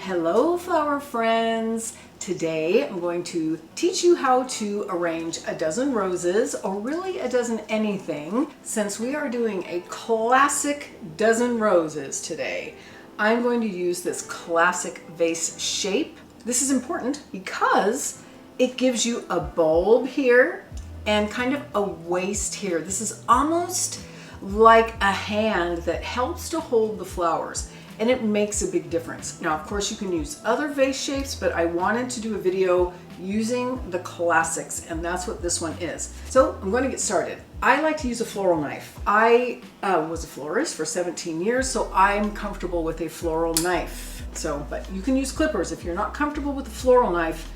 Hello flower friends! Today I'm going to teach you how to arrange a dozen roses, or really a dozen anything, since we are doing a classic dozen roses today. I'm going to use this classic vase shape. This is important because it gives you a bulb here and kind of a waist here. This is almost like a hand that helps to hold the flowers, and it makes a big difference. Now, of course, you can use other vase shapes, but I wanted to do a video using the classics, and that's what this one is. So I'm going to get started. I like to use a floral knife. I was a florist for 17 years, so I'm comfortable with a floral knife. But you can use clippers. If you're not comfortable with the floral knife,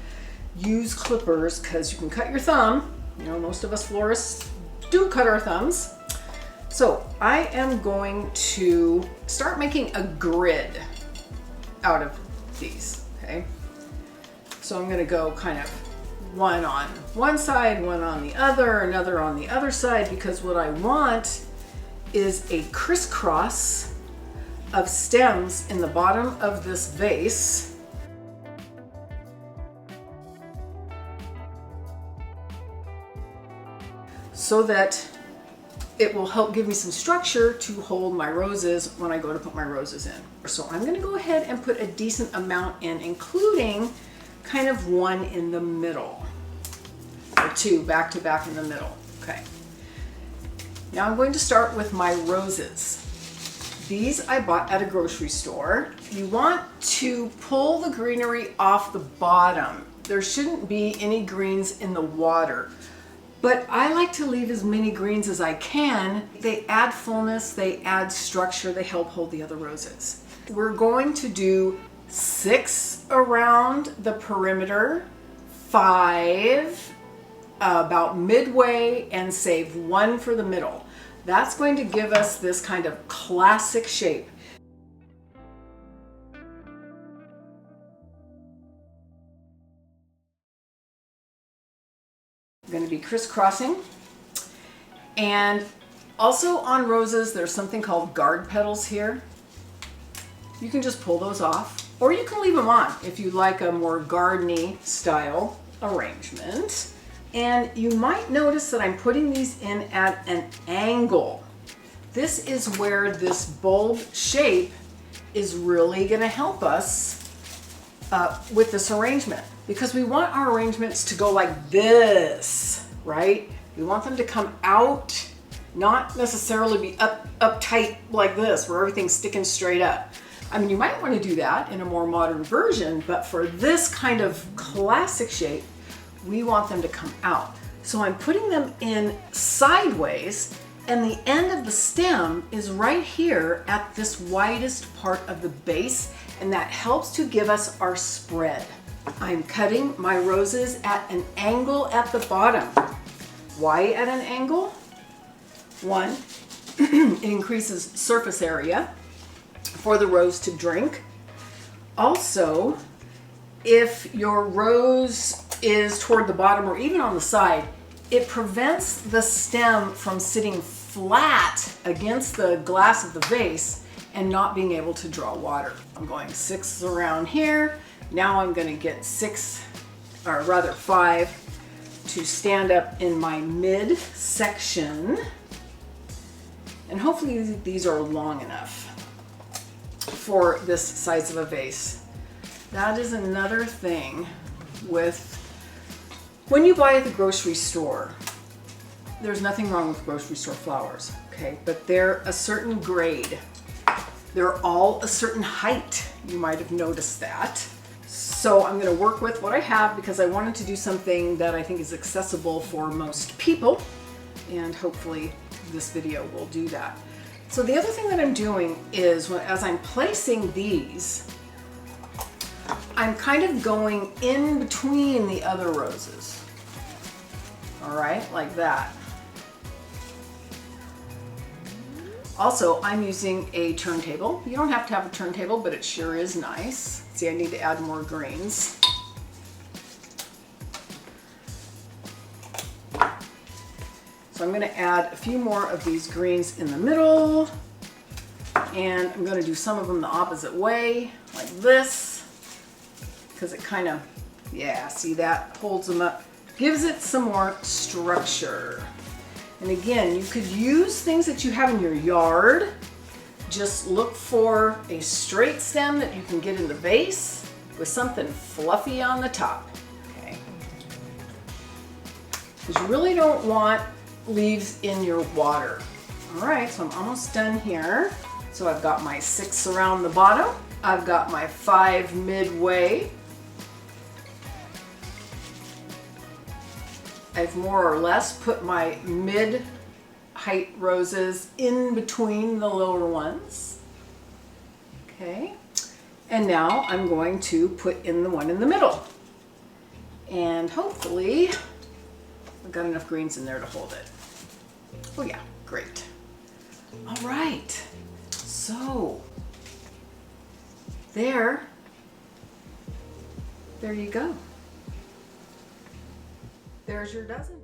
use clippers, because you can cut your thumb. You know, most of us florists do cut our thumbs. So I am going to start making a grid out of these, okay? So I'm gonna go kind of one on one side, one on the other, another on the other side, because what I want is a crisscross of stems in the bottom of this vase. So that it will help give me some structure to hold my roses when I go to put my roses in. So I'm gonna go ahead and put a decent amount in, including kind of one in the middle, or two back to back in the middle, okay. Now I'm going to start with my roses. These I bought at a grocery store. You want to pull the greenery off the bottom. There shouldn't be any greens in the water. But I like to leave as many greens as I can. They add fullness, they add structure, they help hold the other roses. We're going to do 6 around the perimeter, 5 about midway, and save 1 for the middle. That's going to give us this kind of classic shape. I'm going to be crisscrossing. And also on roses, there's something called guard petals here. You can just pull those off, or you can leave them on if you like a more garden-y style arrangement. And you might notice that I'm putting these in at an angle. This is where this bulb shape is really going to help us with this arrangement, because we want our arrangements to go like this, right? We want them to come out, not necessarily be uptight like this, where everything's sticking straight up. I mean, you might want to do that in a more modern version, but for this kind of classic shape, we want them to come out. So I'm putting them in sideways, and the end of the stem is right here at this widest part of the base, and that helps to give us our spread. I'm cutting my roses at an angle at the bottom. Why at an angle? 1, it increases surface area for the rose to drink. Also, if your rose is toward the bottom or even on the side, it prevents the stem from sitting flat against the glass of the vase and not being able to draw water. I'm going 6 around here. Now I'm going to get 6, or rather 5, to stand up in my mid section. And hopefully these are long enough for this size of a vase. That is another thing with when you buy at the grocery store. There's nothing wrong with grocery store flowers, okay? But they're a certain grade. They're all a certain height. You might have noticed that. So I'm going to work with what I have, because I wanted to do something that I think is accessible for most people, and hopefully this video will do that. So the other thing that I'm doing is, as I'm placing these, I'm kind of going in between the other roses. All right, like that. Also, I'm using a turntable. You don't have to have a turntable, but it sure is nice. See, I need to add more greens. So I'm going to add a few more of these greens in the middle, and I'm going to do some of them the opposite way, like this. because it kind of, yeah, see that holds them up, gives it some more structure. And again, you could use things that you have in your yard. Just look for a straight stem that you can get in the vase with something fluffy on the top, okay? Because you really don't want leaves in your water. All right, so I'm almost done here. So I've got my 6 around the bottom. I've got my 5 midway. I've more or less put my mid-height roses in between the lower ones. Okay, and now I'm going to put in the one in the middle. And hopefully I've got enough greens in there to hold it. Oh yeah, great. All right, so there you go. There's your dozen.